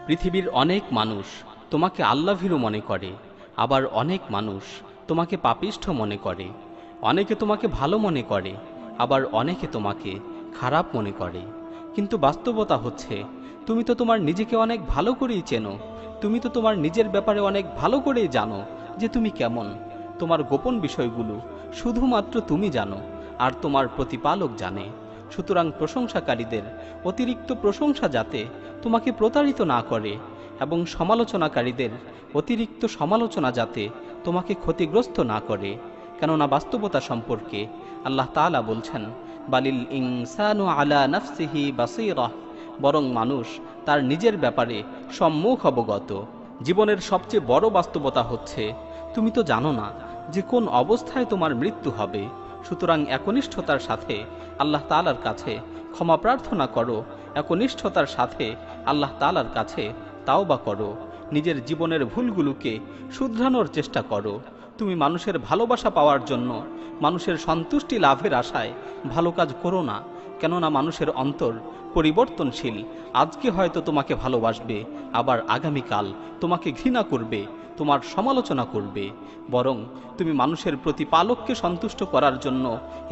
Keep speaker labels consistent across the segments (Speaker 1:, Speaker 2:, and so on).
Speaker 1: পৃথিবীর অনেক মানুষ তোমাকে আল্লাভীরু মনে করে, আবার অনেক মানুষ তোমাকে পাপিষ্ঠ মনে করে। অনেকে তোমাকে ভালো মনে করে, আবার অনেকে তোমাকে খারাপ মনে করে। কিন্তু বাস্তবতা হচ্ছে, তুমি তো তোমার নিজেকে অনেক ভালো করেই চেনো। তুমি তো তোমার নিজের ব্যাপারে অনেক ভালো করেই জানো যে তুমি কেমন। তোমার গোপন বিষয়গুলো শুধুমাত্র তুমি জানো, আর তোমার প্রতিপালক জানে। সুতরাং প্রশংসাকারীদের অতিরিক্ত প্রশংসা যাতে তোমাকে প্রতারিত না করে, এবং সমালোচনাকারীদের অতিরিক্ত সমালোচনা যাতে তোমাকে ক্ষতিগ্রস্ত না করে। কেননা বাস্তবতা সম্পর্কে আল্লাহ তাআলা বলছেন, বালিল ইনসানু আলা নাফসিহি বাসীরা, বরং মানুষ তার নিজের ব্যাপারে সম্মুখ অবগত। জীবনের সবচেয়ে বড় বাস্তবতা হচ্ছে, তুমি তো জানো না যে কোন অবস্থায় তোমার মৃত্যু হবে। সুতরাং একনিষ্ঠতার সাথে আল্লাহ তাআলার কাছে ক্ষমা প্রার্থনা করো, একনিষ্ঠতার সাথে আল্লাহ তাআলার কাছে তাওবা করো। নিজের জীবনের ভুলগুলোকে শুধরানোর চেষ্টা করো। তুমি মানুষের ভালোবাসা পাওয়ার জন্য, মানুষের সন্তুষ্টি লাভের আশায় ভালো কাজ করো না। কেননা মানুষের অন্তর পরিবর্তনশীল। আজকে হয়তো তোমাকে ভালোবাসবে, আবার আগামীকাল তোমাকে ঘৃণা করবে, তোমার সমালোচনা করবে। বরং তুমি মানুষের প্রতিপালককে সন্তুষ্ট করার জন্য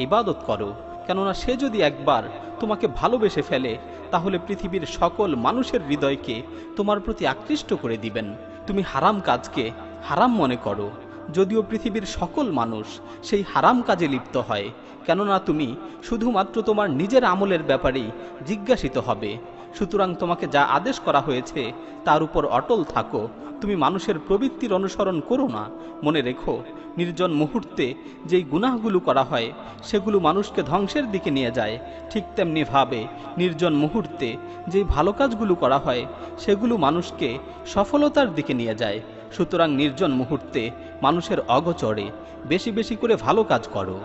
Speaker 1: ইবাদত করো। কেননা সে যদি একবার তোমাকে ভালোবেসে ফেলে, তাহলে পৃথিবীর সকল মানুষের হৃদয়কে তোমার প্রতি আকৃষ্ট করে দিবেন। তুমি হারাম কাজকে হারাম মনে করো, যদিও পৃথিবীর সকল মানুষ সেই হারাম কাজে লিপ্ত হয়। কেননা তুমি শুধুমাত্র তোমার নিজের আমলের ব্যাপারেই জিজ্ঞাসিত হবে। সুতরাং তোমাকে যা আদেশ করা হয়েছে তার উপর অটল থাকো। তুমি মানুষের প্রবৃত্তির অনুসরণ করো না। মনে রেখো, নির্জন মুহূর্তে যেই গুনাহগুলো করা হয় সেগুলো মানুষকে ধ্বংসের দিকে নিয়ে যায়, ঠিক তেমনি ভাবে নির্জন মুহূর্তে যেই ভালো কাজগুলো করা হয় সেগুলো মানুষকে সফলতার দিকে নিয়ে যায়। সুতরাং নির্জন মুহূর্তে মানুষের অগোচরে বেশি বেশি করে ভালো কাজ করো।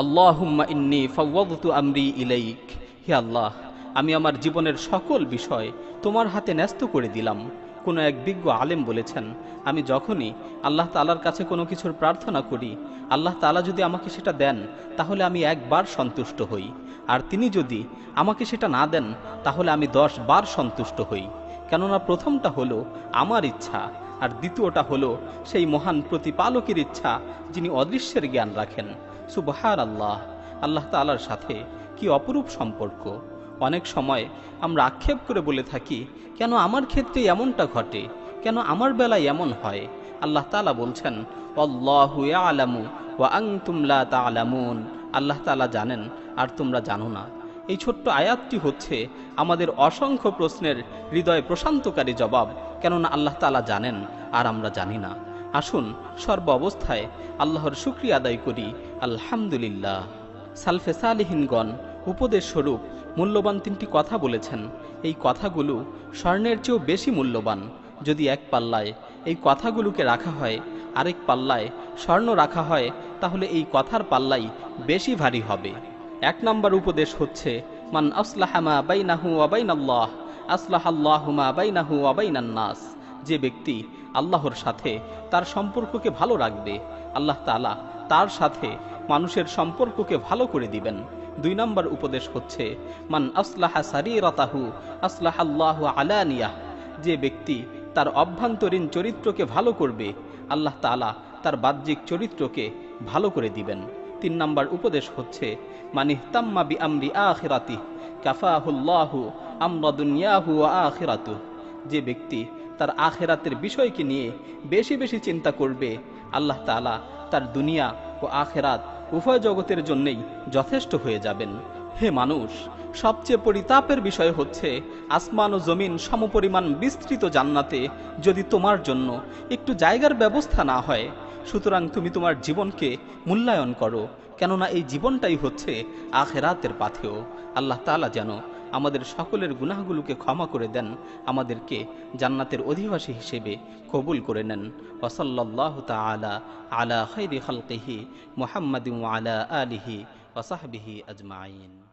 Speaker 1: আল্লাহুম্মা ইন্নী ফাওয়াদতু আমরি ইলাইক, হে আল্লাহ, আমি আমার জীবনের সকল বিষয় তোমার হাতে ন্যস্ত করে দিলাম। কোনো এক বিজ্ঞ আলেম বলেছেন, আমি যখনই আল্লাহ তাআলার কাছে কোনো কিছুর প্রার্থনা করি, আল্লাহ তাআলা যদি আমাকে সেটা দেন তাহলে আমি একবার সন্তুষ্ট হই, আর তিনি যদি আমাকে সেটা না দেন তাহলে আমি 10 বার সন্তুষ্ট হই। কেননা প্রথমটা হলো আমার ইচ্ছা, আর দ্বিতীয়টা হলো সেই মহান প্রতিপালকের ইচ্ছা যিনি অদৃশ্যের জ্ঞান রাখেন। সুবহানাল্লাহ, আল্লাহ তাআলার সাথে কি অপরূপ সম্পর্ক। অনেক সময় আমরা আক্ষেপ করে বলে থাকি, কেন আমার ক্ষেত্রে এমনটা ঘটে, কেন আমার বেলায় এমন হয়। আল্লাহ তাআলা বলছেন, আল্লাহু ইয়ালামু ওয়া আনতুম লা তা'লামুন, আল্লাহ তাআলা জানেন আর তোমরা জানো না। এই ছোট্ট আয়াতটি হচ্ছে আমাদের অসংখ্য প্রশ্নের হৃদয় প্রশান্তকারী জবাব। কেননা আল্লাহ তাআলা জানেন আর আমরা জানি না। আসুন সর্ব অবস্থায় আল্লাহর শুকরিয়া আদায় করি। আলহামদুলিল্লাহ। সালফে সালিহিনগণ উপদেশ স্বরূপ মূল্যবান 3টি কথা বলেছেন। এই কথাগুলো স্বর্ণের চেয়েও বেশি মূল্যবান। যদি এক পাল্লায় এই কথাগুলোকে রাখা হয়, আরেক পাল্লায় স্বর্ণ রাখা হয়, তাহলে এই কথার পাল্লাই বেশি ভারী হবে। 1 নম্বর উপদেশ হচ্ছে, মান আসলাহা মা বাইনাহু ওয়া বাইনাল্লাহ আসলাহাল্লাহু মা বাইনাহু ওয়া বাইনান নাস। যে ব্যক্তি আল্লাহর সাথে তার সম্পর্ককে ভালো রাখবে, আল্লাহ তাআলা তার সাথে মানুষের সম্পর্ককে ভালো করে দিবেন। 2 নম্বর উপদেশ হচ্ছে, মান আসলাহা সারিরাতাহু আসলাহাল্লাহু আলানিয়াহ। যে ব্যক্তি তার অভ্যন্তরীণ চরিত্রকে ভালো করবে, আল্লাহ তাআলা তার বাহ্যিক চরিত্রকে ভালো করে দিবেন। 3 নম্বর উপদেশ হচ্ছে, মান ইহতাম্মা বিআমরি আখিরাতিহি কাফাহুল্লাহু আমরা দুনিয়াহু ওয়া আখিরাতুহু। যে ব্যক্তি তার আখিরাতের বিষয়কে নিয়ে বেশি বেশি চিন্তা করবে, আল্লাহ তাআলা তার দুনিয়া ও আখিরাত উভয় জগতের জন্যই যথেষ্ট হয়ে যাবেন। হে মানুষ, সবচেয়ে পরিতাপের বিষয় হচ্ছে, আসমান ও জমিন সমপরিমাণ বিস্তৃত জান্নাতে যদি তোমার জন্য একটু জায়গার ব্যবস্থা না হয়। সুতরাং তুমি তোমার জীবনকে মূল্যায়ন করো, কেননা এই জীবনটাই হচ্ছে আখিরাতের পাথেয়। আল্লাহ তাআলা যেন আমাদের সকলের গুনাহগুলোকে ক্ষমা করে দেন, আমাদেরকে জান্নাতের অধিবাসী হিসেবে কবুল করে নেন। ওয়া সাল্লাল্লাহু তাআলা আলা খায়রি খালকিহি মুহাম্মাদিন ওয়া আলা আলিহি ওয়া সাহবিহি আজমাইন।